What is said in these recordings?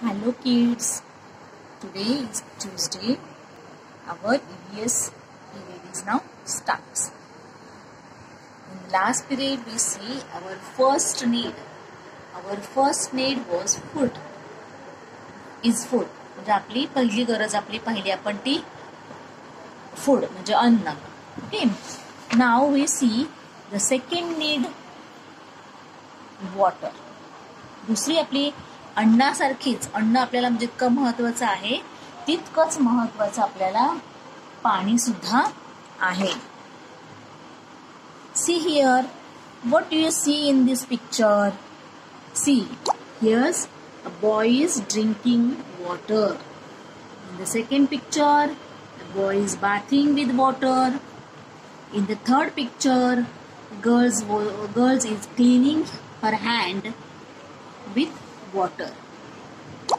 Hello kids, today is Tuesday. Our EVS period is now starts. In the last period we see our first need. Our first need was food. Is food. म्हणजे आपली पहिली गरज पहिली आपण ती food म्हणजे अन्न. Okay. Now we see the second need water. दुसरी आपली अन्नासारखीच अन्न आपल्याला जितकं महत्त्वाचं आहे तितकंच महत्त्वाचं आपल्याला पाणी सुद्धा आहे. See here, what do you see in this picture? See, here's a boy is drinking water. In the second picture, the boy is bathing with water. In the third picture, girls is cleaning her hand with water.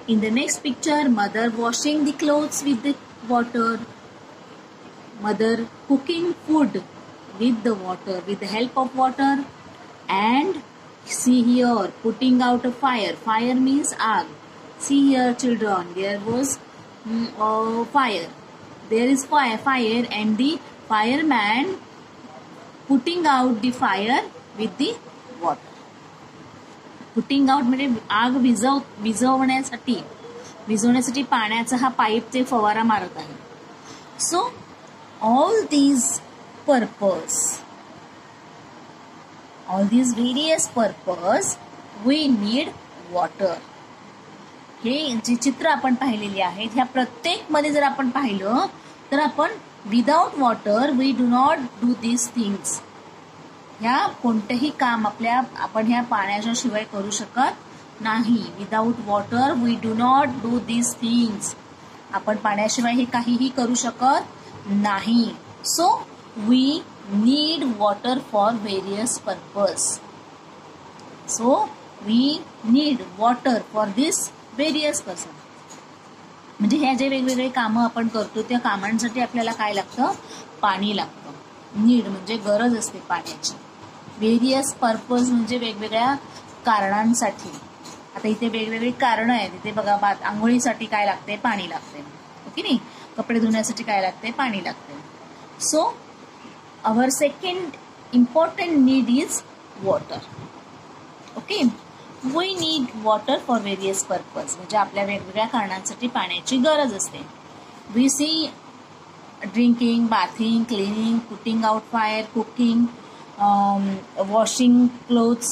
In the next picture, mother washing the clothes with the water. Mother cooking food with the water, with the help of water. And see here, putting out a fire. Fire means aag. See here children, there was fire. There is fire and the fireman putting out the fire with the water. Putting out म्हणजे आग विझवण्यासाठी पाण्याचा हा pipe ते फवारा मारत आहे. So all these various purpose we need water. हे जे चित्र आपण पाहिलेली आहेत ह्या प्रत्येक मध्ये जर आपण पाहिलं तर आपण without water we do not do these things. ह्या कोणतेही काम आपण ह्या पाण्याच्या शिवाय करू शकत नाही. Without water we do not do these things. आपण पाण्याशिवाय हे काहीही करू शकत नाही. So we need water for various purpose. So we need water for this various purpose. म्हणजे ह्या जे वेगवेगळे कामं आपण करतो त्या कामांसाठी आपल्याला काय लागतं? पाणी लागतं. नीड म्हणजे गरज असते पाण्याची. व्हेरियस पर्पज म्हणजे वेगवेगळ्या कारणांसाठी. आता इथे वेगवेगळी कारणं आहेत. इथे बघा आंघोळीसाठी काय लागते? पाणी लागते. ओके नाही. कपडे धुण्यासाठी काय लागते? पाणी लागते. So our second important need is water. Okay. We need water for various purpose म्हणजे आपल्या वेगवेगळ्या कारणांसाठी पाण्याची गरज असते. We see drinking, bathing, cleaning, putting out fire, cooking, washing clothes.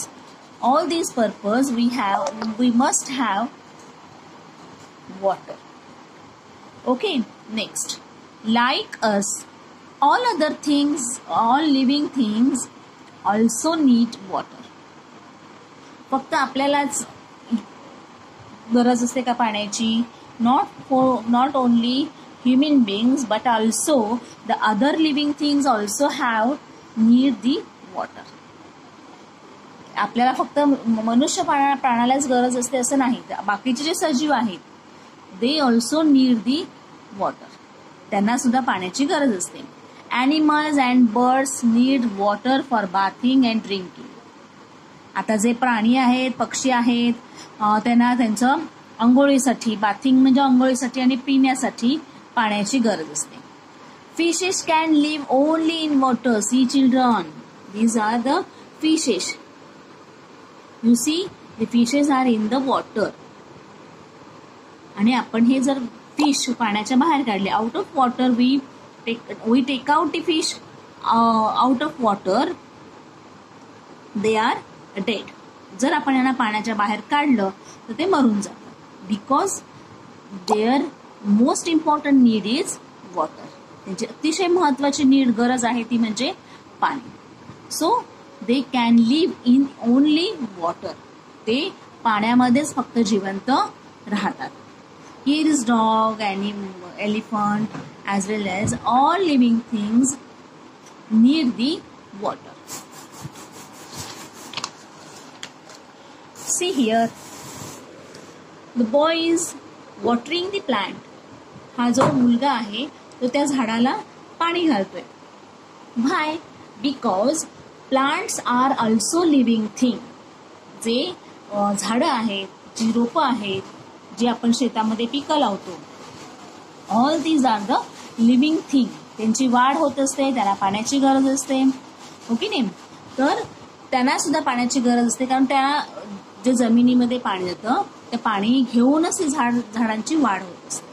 All these purpose we must have water. Okay, next, like us, all other things, all living things also need water. फक्त आपल्यालाच गरज असते का पाण्याची? Not only human beings but also the other living things also need the water. आपल्याला फक्त मनुष्य प्राण्यालाच गरज असते असं नाही. बाकीचे जे सजीव आहेत they also need the water. त्यांना सुद्धा पाण्याची गरज असते. Animals and birds need water for bathing and drinking. आता जे प्राणी आहेत, पक्षी आहेत, त्यांना त्यांचं अंघोळीसाठी, बाथिंग म्हणजे अंघोळीसाठी आणि पिण्यासाठी पाण्याची गरज असते. Fishes can live only in water. See children, these are the fishes. You see, the fishes are in the water. आणि आपण हे जर फिश पाण्याच्या बाहेर काढले, out of water we take out the fish out of water, they are dead. जर आपण यांना पाण्याच्या बाहेर काढलं तर ते मरून जातात. Because their most important need is water. त्यांची अतिशय महत्वाची गरज आहे ती म्हणजे पाणी. So they can live in only water. ते पाण्यामध्येच फक्त जिवंत राहतात. Here is dog, elephant as well as all living things need the water. See here, the boy is watering the plant. हा जो मुलगा आहे तो त्या झाडाला पाणी घालतोय. Why? Because plants are also living thing. जे झाडं आहेत, जी रोपं आहेत, जे आपण शेतामध्ये पिकं लावतो. All these are the living thing. त्यांची वाढ होत असते, त्यांना पाण्याची गरज असते. ओके नाही. तर त्यांना सुद्धा पाण्याची गरज असते, कारण त्या जे जमिनीमध्ये पाणी येतं ते पाणी घेऊनच झाडांची वाढ होत असते.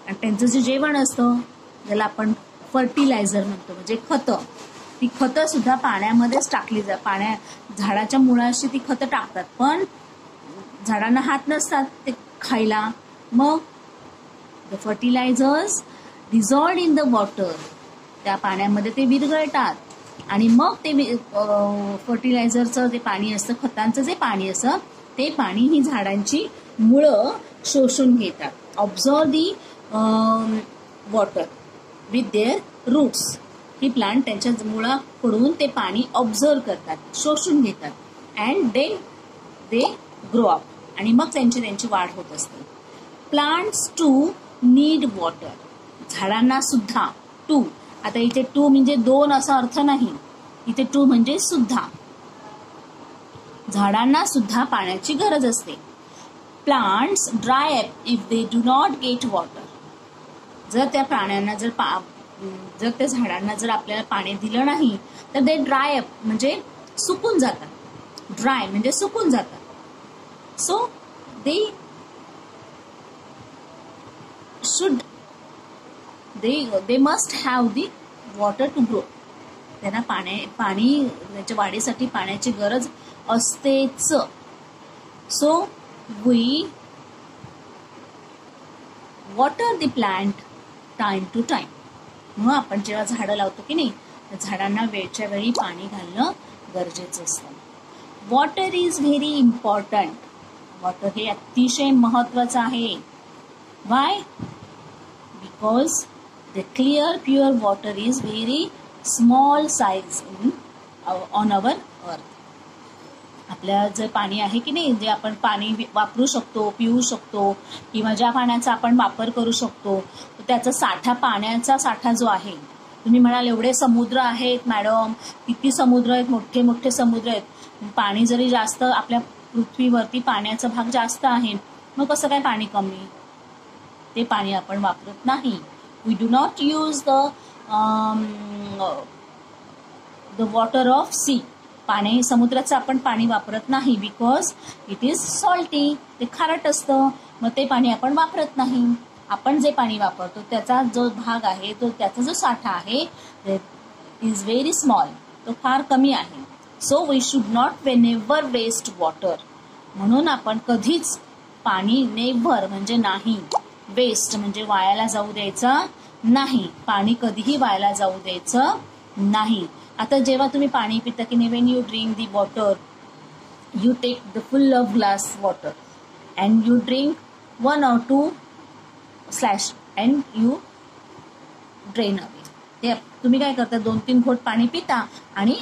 आणि त्यांचं जे जेवण असतं ज्याला आपण फर्टिलायझर म्हणतो, म्हणजे खतं, ती खतं सुद्धा पाण्यामध्येच टाकली झाडाच्या मुळाशी ती खतं टाकतात. पण झाडांना हात नसतात ते खायला. मग the fertilisers dissolved in the water, त्या पाण्यामध्ये ते विरघळतात आणि मग ते फर्टिलायझरचं जे पाणी असतं, खतांचं जे पाणी असतं, ते पाणी ही झाडांची मुळं शोषून घेतात. Observe the water with their roots. ही प्लांट त्यांच्या मुळाकडून ते पाणी ऑब्झर्व करतात, शोषून घेतात. अँड दे ग्रो अप, आणि मग त्यांची वाढ होत असते. Plants too need water. झाडांना सुद्धा. टू, आता इथे टू म्हणजे दोन असा अर्थ नाही, इथे टू म्हणजे सुद्धा. झाडांना सुद्धा पाण्याची गरज असते. Plants dry up if they do not gate water. जर त्या प्राण्यांना जर त्या झाडांना जर आपल्याला पाणी दिलं नाही तर दे ड्राय अप म्हणजे सुकून जातात. ड्राय म्हणजे सुकून जातात. So they must have the water to grow. त्यांना पाणी त्याच्या वाढीसाठी पाण्याची गरज असतेच. So we water the plant time to time. मग आपण जेव्हा झाडं लावतो की नाही, झाडांना वेळच्या वेळी पाणी घालणं गरजेचं असतं. Water is very important. Water हे अतिशय महत्वाचं आहे. Y? Because the clear pure water is very small size on our अर्थ. आपल्या जे पाणी आहे की नाही, जे आपण पाणी वापरू शकतो, पिऊ शकतो, किंवा ज्या पाण्याचा आपण वापर करू शकतो, त्याचा पाण्याचा साठा जो आहे, तुम्ही म्हणाल एवढे समुद्र आहेत मॅडम, किती समुद्र आहेत, मोठे मोठे समुद्र आहेत. पाणी जरी जास्त, आपल्या पृथ्वीवरती पाण्याचा भाग जास्त आहे, मग कसं काय पाणी कमी? ते पाणी आपण वापरत नाही. We do not use the water of sea. समुद्राचं आपण पाणी वापरत नाही, बिकॉज इट इज सॉल्टी. ते खारट असतं, मग ते पाणी आपण वापरत नाही. आपण जे पाणी वापरतो त्याचा जो भाग आहे, त्याचा जो साठा आहे, इज व्हेरी स्मॉल, तो फार कमी आहे. So we should not never waste water. म्हणून आपण कधीच पाणी, नेव्हर म्हणजे नाही, वेस्ट म्हणजे वायाला जाऊ द्यायचं नाही. पाणी कधीही वायाला जाऊ द्यायचं नाही. आता जेव्हा तुम्ही पाणी पिता की नाही, when you drink the water, you take the full of glass water and you drink 1 or 2 slash and you drain away. ते तुम्ही काय करता, 2-3 घोट पाणी पिता आणि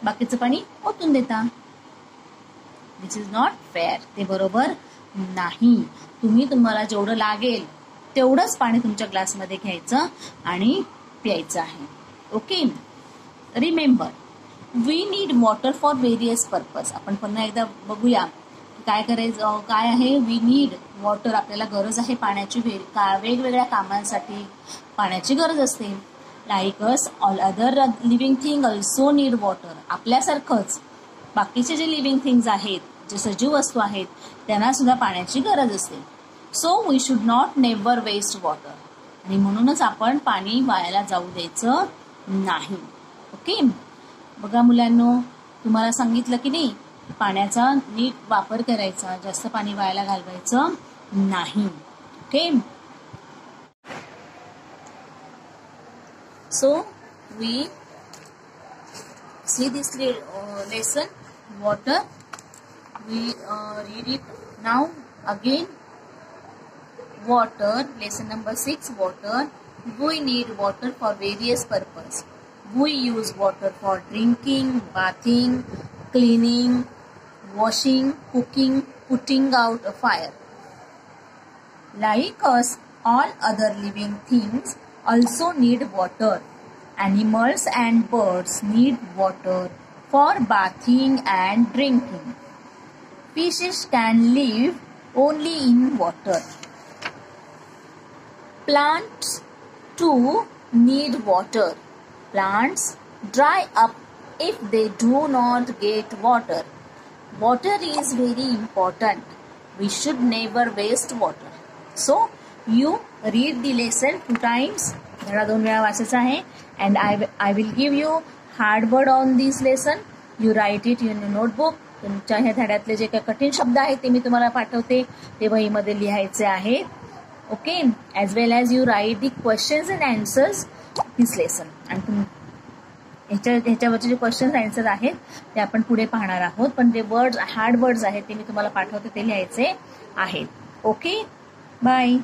बाकीचं पाणी ओतून देता. दिस इज नॉट फेअर. ते बरोबर नाही. तुम्हाला जेवढं लागेल तेवढंच पाणी तुमच्या ग्लासमध्ये घ्यायचं आणि प्यायचं आहे. Okay. Remember, we need water for various purpose. आपण पुन्हा एकदा बघूया काय करायचं, काय आहे. वी नीड वॉटर, आपल्याला गरज आहे पाण्याची. वेगवेगळ्या कामांसाठी पाण्याची गरज असते. Like us all other living thing also need water. आपल्यासारखंच बाकीचे जे लिव्हिंग थिंग्स आहेत, जे सजीव वस्तू आहेत, त्यांना सुद्धा पाण्याची गरज असते. So we should not never waste water. आणि म्हणूनच आपण पाणी वायाला जाऊ द्यायचं नाही. ओके. बघा मुलांनो, तुम्हाला सांगितलं की नाही, पाण्याचा नीट वापर करायचा, जास्त पाणी वायाला घालवायचं नाही. Okay. So we see this lesson, water. We read it now again. Water, lesson number 6, water. We need water for various purposes. We use water for drinking, bathing, cleaning, washing, cooking, putting out a fire. Like us, all other living things also need water. Animals and birds need water for bathing and drinking. Fishes can live only in water. Plants too need water. Plants dry up if they do not get water. Water is very important. We should never waste water. So you read the lesson 2 times. धडा 2 वेळा वाचायचा आहे. And I will give you hard word on this lesson. You write it in your notebook. तुमच्या ह्या धड्यातले जे काही कठीण शब्द आहेत ते मी तुम्हाला पाठवते, ते वहीमध्ये लिहायचे आहेत. Okay, as well as you write the questions and answers this lesson. आणि ह्याच्यावरचे जे क्वेश्चन्स आन्सर आहेत ते आपण पुढे पाहणार आहोत, पण जे वर्ड्स हार्ड वर्ड्स आहेत ते मी तुम्हाला पाठवते, ते लिहायचे आहेत. Okay, bye.